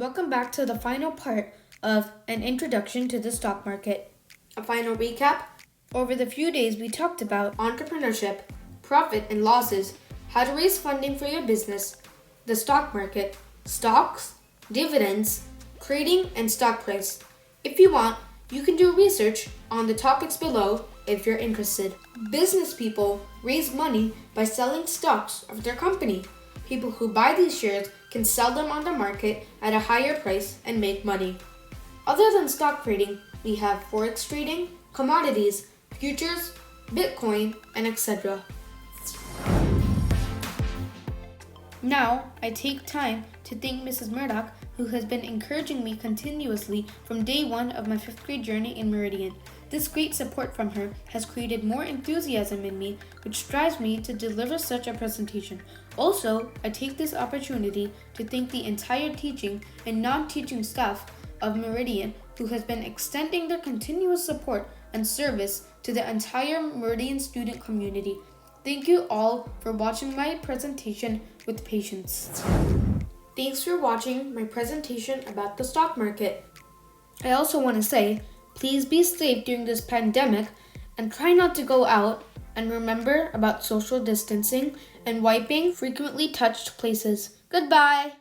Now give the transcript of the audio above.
Welcome back to the final part of an introduction to the stock market. A final recap. Over the few days, we talked about Entrepreneurship, profit and losses, how to raise funding for your business, the stock market, stocks, dividends, trading, and stock price. If you want, you can do research on the topics below if you're interested. Business people raise money by selling stocks of their company. People who buy these shares can sell them on the market at a higher price and make money. Other than stock trading, we have forex trading, commodities, futures, Bitcoin, and etc. Now, I take time to thank Mrs. Murdoch, who has been encouraging me continuously from day one of my 5th grade journey in Meridian. This great support from her has created more enthusiasm in me, which drives me to deliver such a presentation. Also, I take this opportunity to thank the entire teaching and non-teaching staff of Meridian, who has been extending their continuous support and service to the entire Meridian student community. Thank you all for watching my presentation with patience. Thanks for watching my presentation about the stock market. I also want to say, please be safe during this pandemic and try not to go out, and remember about social distancing and wiping frequently touched places. Goodbye!